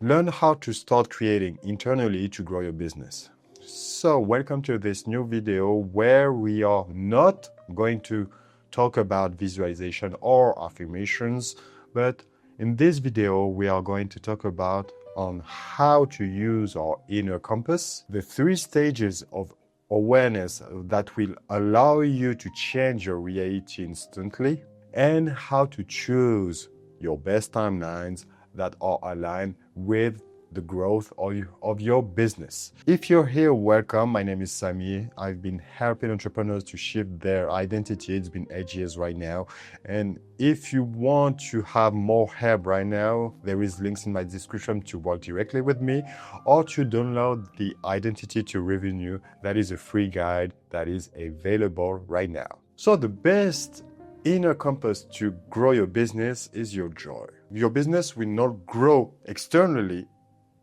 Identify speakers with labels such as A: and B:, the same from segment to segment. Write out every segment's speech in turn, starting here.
A: Learn how to start creating internally to grow your business. So welcome to this new video where we are not going to talk about visualization or affirmations, but in this video we are going to talk about on how to use our inner compass, the 3 stages of awareness that will allow you to change your reality instantly, and how to choose your best timelines that are aligned with the growth of your business. If you're here, welcome. My name is Sami. I've been helping entrepreneurs to shift their identity. It's been 8 years right now. And if you want to have more help right now, there is links in my description to work directly with me or to download the Identity to Revenue. That is a free guide that is available right now. So the best inner compass to grow your business is your joy. Your business will not grow externally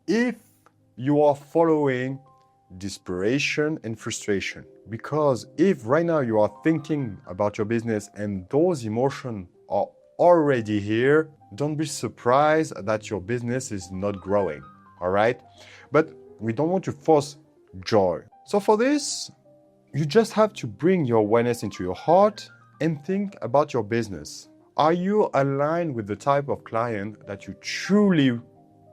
A: if you are following desperation and frustration. Because if right now you are thinking about your business and those emotions are already here, don't be surprised that your business is not growing, all right? But we don't want to force joy. So for this, you just have to bring your awareness into your heart and think about your business. Are you aligned with the type of client that you truly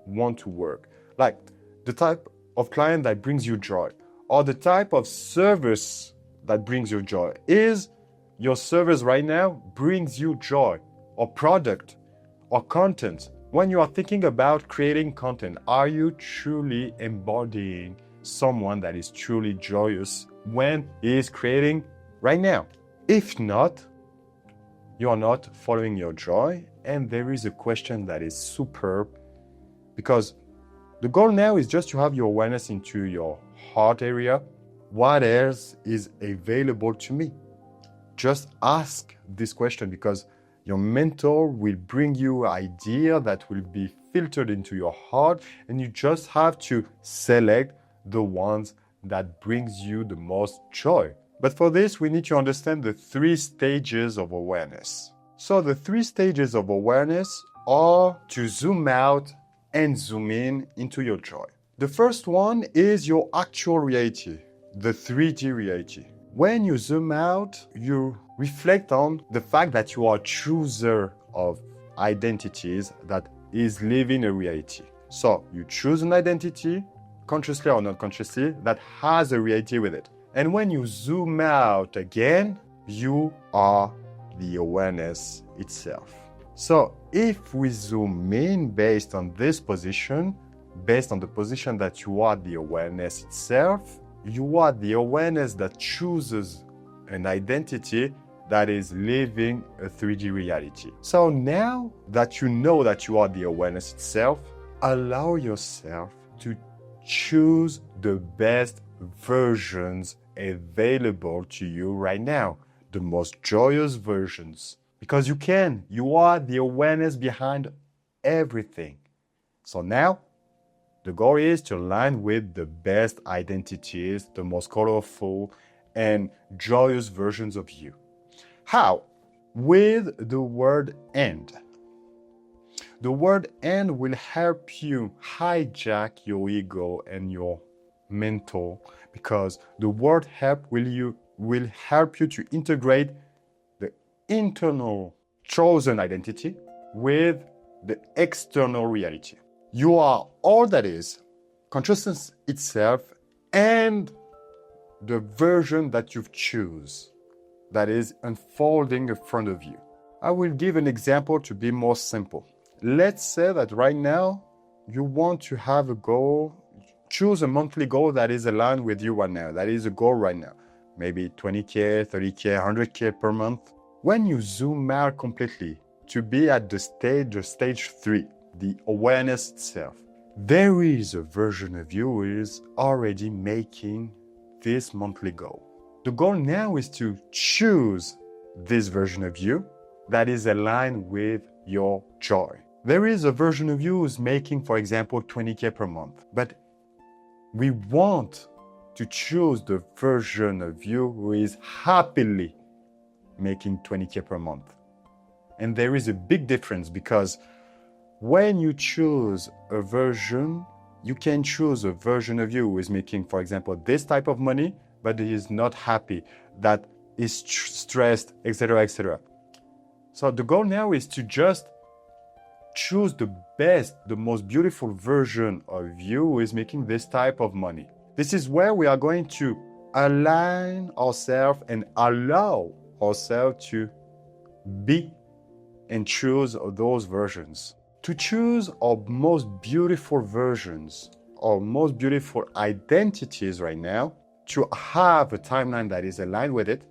A: want to work? Like the type of client that brings you joy, or the type of service that brings you joy. Is your service right now brings you joy, or product, or content? When you are thinking about creating content, are you truly embodying someone that is truly joyous when he is creating right now? If not, you are not following your joy. And there is a question that is superb, because the goal now is just to have your awareness into your heart area. What else is available to me? Just ask this question, because your mentor will bring you idea that will be filtered into your heart, and you just have to select the ones that brings you the most joy. But for this, we need to understand the 3 stages of awareness. So the 3 stages of awareness are to zoom out and zoom in into your joy. The first one is your actual reality, the 3D reality. When you zoom out, you reflect on the fact that you are a chooser of identities that is living a reality. So you choose an identity, consciously or not consciously, that has a reality with it. And when you zoom out again, you are the awareness itself. So if we zoom in based on this position, based on the position that you are the awareness itself, you are the awareness that chooses an identity that is living a 3D reality. So now that you know that you are the awareness itself, allow yourself to choose the best versions available to you right now, the most joyous versions. Because you are the awareness behind everything. So now, the goal is to align with the best identities, the most colorful and joyous versions of you. How? With the word "and." The word "and" will help you hijack your ego and your mental, because the word "help" will help you to integrate the internal chosen identity with the external reality. You are all that is, consciousness itself, and the version that you've choose that is unfolding in front of you. I will give an example to be more simple. Let's say that right now you want to have a goal. Choose a monthly goal that is aligned with you right now. That is a goal right now. Maybe 20K, 30K, 100K per month. When you zoom out completely to be at the stage 3, the awareness itself, there is a version of you who is already making this monthly goal. The goal now is to choose this version of you that is aligned with your joy. There is a version of you who's making, for example, 20K per month, but we want to choose the version of you who is happily making 20K per month. And there is a big difference, because when you choose a version, you can choose a version of you who is making, for example, this type of money, but is not happy, that is stressed, etc., etc. So the goal now is to just choose the best, the most beautiful version of you who is making this type of money. This is where we are going to align ourselves and allow ourselves to be and choose those versions. To choose our most beautiful versions, our most beautiful identities right now, to have a timeline that is aligned with it.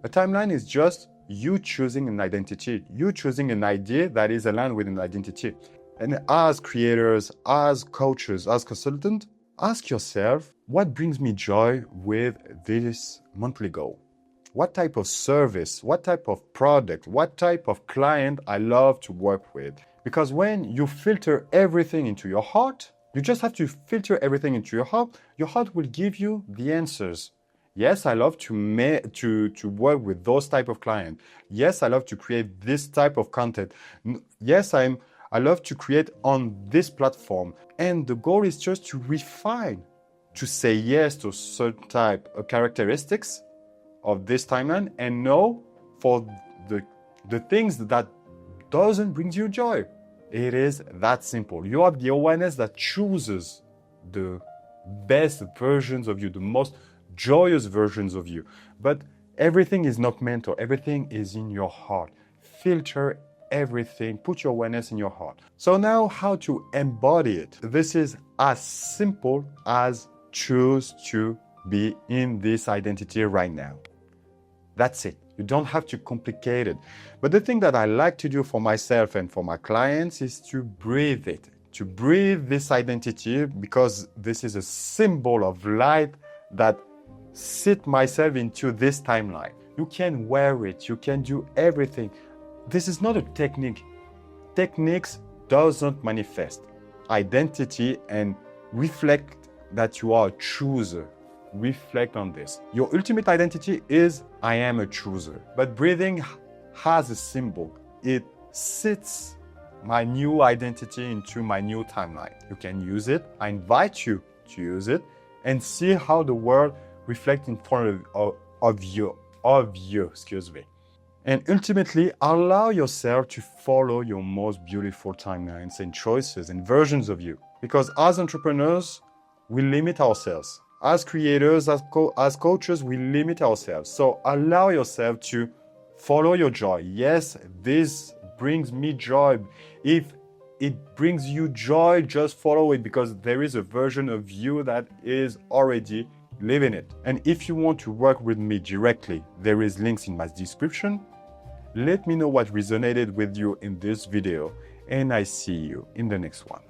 A: A timeline is just you choosing an identity, you choosing an idea that is aligned with an identity. And as creators, as coaches, as consultants, ask yourself, what brings me joy with this monthly goal? What type of service, what type of product, what type of client I love to work with? Because when you filter everything into your heart, you just have to filter everything into your heart will give you the answers. Yes, I love to work with those type of clients. Yes, I love to create this type of content. Yes, I love to create on this platform. And the goal is just to refine, to say yes to certain type of characteristics of this timeline and no for the things that doesn't bring you joy. It is that simple. You have the awareness that chooses the best versions of you, the most joyous versions of you. But everything is not mental. Everything is in your heart. Filter everything. Put your awareness in your heart. So now how to embody it? This is as simple as choose to be in this identity right now. That's it. You don't have to complicate it. But the thing that I like to do for myself and for my clients is to breathe it, to breathe this identity, because this is a symbol of light that sit myself into this timeline. You can wear it. You can do everything. This is not a technique. Techniques doesn't manifest identity and reflect that you are a chooser. Reflect on this. Your ultimate identity is I am a chooser. But breathing has a symbol. It sits my new identity into my new timeline. You can use it. I invite you to use it and see how the world reflects in front of you. And ultimately, allow yourself to follow your most beautiful timelines and choices and versions of you. Because as entrepreneurs, we limit ourselves. As creators, as coaches, we limit ourselves. So allow yourself to follow your joy. Yes, this brings me joy. If it brings you joy, just follow it, because there is a version of you that is already living it. And if you want to work with me directly, there is links in my description. Let me know what resonated with you in this video, and I see you in the next one.